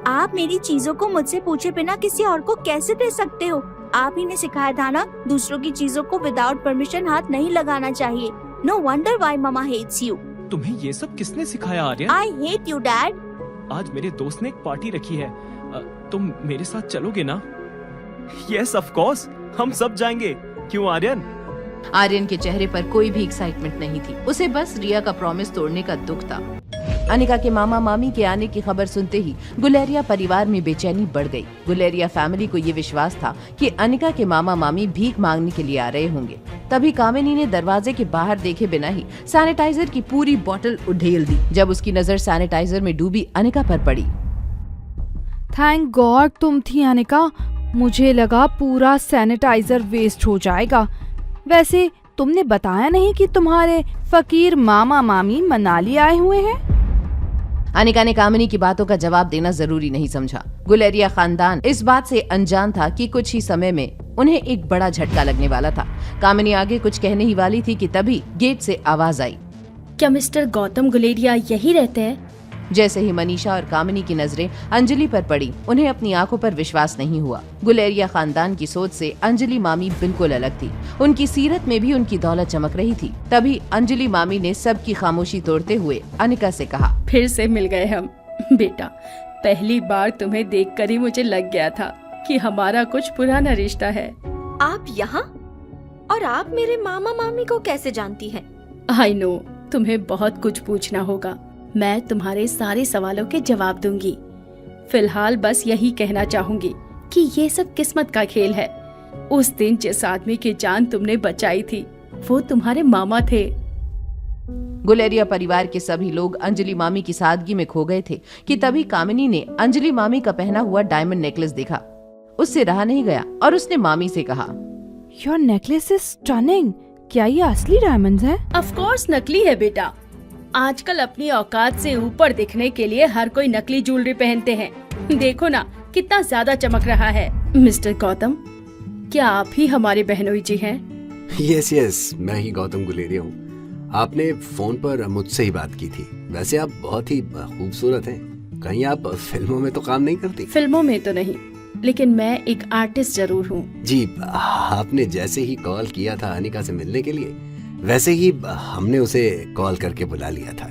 आप मेरी चीजों को मुझसे पूछे बिना किसी और को कैसे दे सकते हो? आप ही ने सिखाया था ना, दूसरों की चीजों को विदाउट परमिशन हाथ नहीं लगाना चाहिए। No wonder why mama hates you. तुम्हें ये सब किसने सिखाया Aryan? I hate you dad. आज मेरे दोस्त ने एक पार्टी रखी है, तुम मेरे साथ चलोगे ना? यस ऑफ कोर्स, हम सब जाएंगे। क्यों आर्यन? आर्यन के चेहरे पर कोई भी एक्साइटमेंट नहीं थी, उसे बस रिया का प्रॉमिस तोड़ने का दुख था। अनिका के मामा मामी के आने की खबर सुनते ही गुलेरिया परिवार में बेचैनी बढ़ गई। गुलेरिया फैमिली को ये विश्वास था कि अनिका के मामा मामी भीख मांगने के लिए आ रहे होंगे। तभी कामिनी ने दरवाजे के बाहर देखे बिना ही सैनिटाइजर की पूरी बोतल उधेल दी। जब उसकी नजर सैनिटाइजर में डूबी अनिका पर पड़ी। थैंक गॉड तुम थी अनिका, मुझे लगा पूरा सैनिटाइजर वेस्ट हो जाएगा। वैसे तुमने बताया नहीं कि तुम्हारे फकीर मामा मामी मनाली आए हुए हैं? अनिका ने कामिनी की बातों का जवाब देना जरूरी नहीं समझा। गुलेरिया खानदान इस बात से अनजान था कि कुछ ही समय में उन्हें एक बड़ा झटका लगने वाला था। कामिनी आगे कुछ कहने ही वाली थी कि तभी गेट से आवाज आई। क्या मिस्टर गौतम गुलेरिया यही रहते हैं? जैसे ही मनीषा और कामिनी की नजरें अंजलि पर पड़ी, उन्हें अपनी आंखों पर विश्वास नहीं हुआ। गुलेरिया खानदान की सोच से अंजलि मामी बिल्कुल अलग थी। उनकी सीरत में भी उनकी दौलत चमक रही थी। तभी अंजलि मामी ने सबकी खामोशी तोड़ते हुए अनिका से कहा, फिर से मिल गए हम। बेटा, पहली बार तुम्हें देखकर ही मुझे लग गया था कि हमारा कुछ पुराना रिश्ता है। आप यहाँ? और आप मेरे मामा मामी को कैसे जानती हैं? आई नो, तुम्हें बहुत कुछ पूछना होगा। मैं तुम्हारे सारे सवालों के जवाब दूंगी। फिलहाल बस यही कहना चाहूंगी कि ये सब किस्मत का खेल है। उस दिन जिस आदमी की जान तुमने बचाई थी, वो तुम्हारे मामा थे। गुलेरिया परिवार के सभी लोग अंजलि मामी की सादगी में खो गए थे कि तभी कामिनी ने अंजलि मामी का पहना हुआ डायमंड नेकलेस देखा। उससे रहा नहीं गया और उसने मामी से कहा, योर नेकलेस इज स्टनिंग। क्या ये असली डायमंड्स हैं? ऑफ कोर्स नकली है बेटा। आजकल अपनी औकात से ऊपर दिखने के लिए हर कोई नकली ज्वेलरी पहनते हैं। देखो ना कितना ज्यादा चमक रहा है। मिस्टर गौतम, क्या आप ही हमारे बहनोई जी हैं? यस, मैं ही गौतम गुलेरिया हूँ। आपने फोन पर मुझसे ही बात की थी। वैसे आप बहुत ही खूबसूरत हैं। कहीं आप फिल्मों में तो काम नहीं करती? फिल्मों में तो नहीं, लेकिन मैं एक आर्टिस्ट जरूर हूँ। जी, आपने जैसे ही कॉल किया था अनिका से मिलने के लिए, वैसे ही हमने उसे कॉल करके बुला लिया था।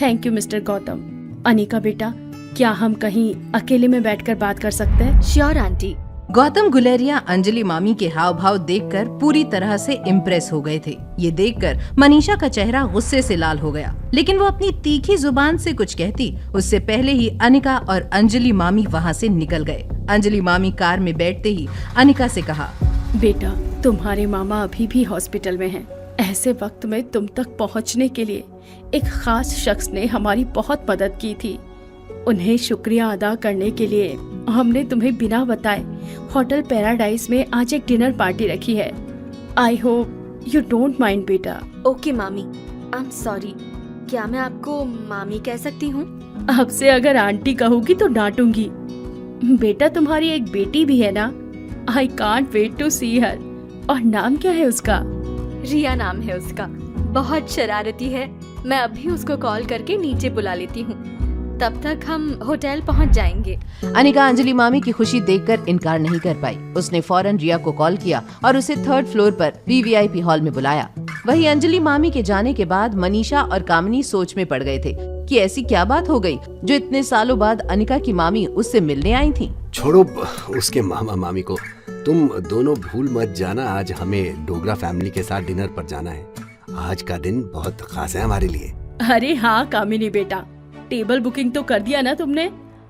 Thank you mister Gautam. Anika बेटा, क्या हम कहीं अकेले में बैठकर बात कर सकते हैं? Sure aunty. गौतम गुलेरिया अंजलि मामी के हाव भाव देखकर पूरी तरह से इम्प्रेस हो गए थे। ये देखकर मनीषा का चेहरा गुस्से से लाल हो गया, लेकिन वो अपनी तीखी जुबान से कुछ कहती उससे पहले ही अनिका और अंजलि मामी वहाँ से निकल गए। अंजलि मामी कार में बैठते ही अनिका से कहा, बेटा, तुम्हारे मामा अभी भी हॉस्पिटल में हैं। ऐसे वक्त में तुम तक पहुंचने के लिए एक खास शख्स ने हमारी बहुत मदद की थी। उन्हें शुक्रिया अदा करने के लिए हमने तुम्हें बिना बताए होटल पैराडाइज में आज एक डिनर पार्टी रखी है। I hope you don't mind बेटा। ओके मामी, आई एम सॉरी। क्या मैं आपको मामी कह सकती हूँ? आपसे अगर आंटी कहूँगी तो डांटूंगी। बेटा, तुम्हारी एक बेटी भी है ना? आई कांट वेट टू सी हर। और नाम क्या है उसका? रिया नाम है उसका। बहुत शरारती है। मैं अभी उसको कॉल करके नीचे बुला लेती हूँ। तब तक हम होटल पहुँच जाएंगे। अनिका अंजलि मामी की खुशी देखकर इनकार नहीं कर पाई। उसने फौरन रिया को कॉल किया और उसे 3rd फ्लोर पर VVIP हॉल में बुलाया। वहीं अंजलि मामी के जाने के बाद मनीषा और कामिनी सोच में पड़ गए थे कि ऐसी क्या बात हो गई जो इतने सालों बाद अनिका की मामी उससे मिलने आई थी। छोड़ो उसके मामा मामी को, तुम दोनों भूल मत जाना, आज हमें डोगरा फैमिली के साथ डिनर पर जाना है। आज का दिन बहुत खास है हमारे लिए। अरे हाँ कामिनी बेटा, टेबल बुकिंग तो कर दिया ना तुमने?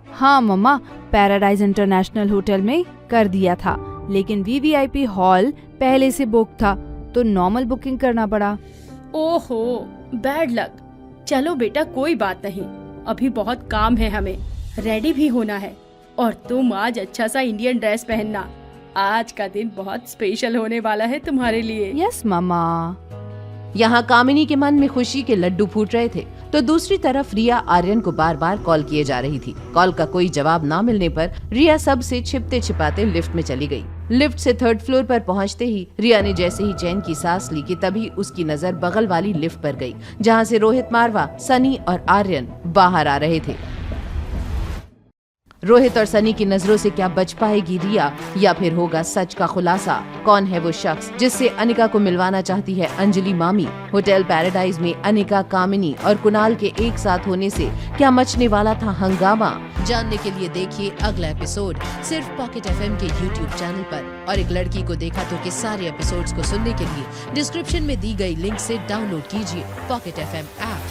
हाँ मम्मा, पैराडाइज इंटरनेशनल होटल में कर दिया था, लेकिन VVIP हॉल पहले से बुक था तो नॉर्मल बुकिंग करना पड़ा। ओहो, बैड लक। चलो बेटा, कोई बात नहीं, अभी बहुत काम है, हमें रेडी भी होना है। और तुम आज अच्छा सा इंडियन ड्रेस पहनना। आज का दिन बहुत स्पेशल होने वाला है तुम्हारे लिए। यस मम्मा। यहाँ कामिनी के मन में खुशी के लड्डू फूट रहे थे, तो दूसरी तरफ रिया आर्यन को बार बार कॉल किए जा रही थी। कॉल का कोई जवाब ना मिलने पर रिया सबसे छिपते छिपाते लिफ्ट में चली गई। लिफ्ट से 3rd फ्लोर पर पहुंचते ही रिया ने जैसे ही चैन की सांस ली कि तभी उसकी नजर बगल वाली लिफ्ट पर गई, जहां से रोहित मारवा, सनी और आर्यन बाहर आ रहे थे। रोहित और सनी की नजरों से क्या बच पाएगी रिया, या फिर होगा सच का खुलासा? कौन है वो शख्स जिससे अनिका को मिलवाना चाहती है अंजलि मामी? होटल पैराडाइज में अनिका, कामिनी और कुणाल के एक साथ होने से क्या मचने वाला था हंगामा? जानने के लिए देखिए अगला एपिसोड सिर्फ पॉकेट FM के YouTube चैनल पर। और एक लड़की को देखा तो के सारे एपिसोड्स को सुनने के लिए डिस्क्रिप्शन में दी गई लिंक से डाउनलोड कीजिए पॉकेट FM ऐप।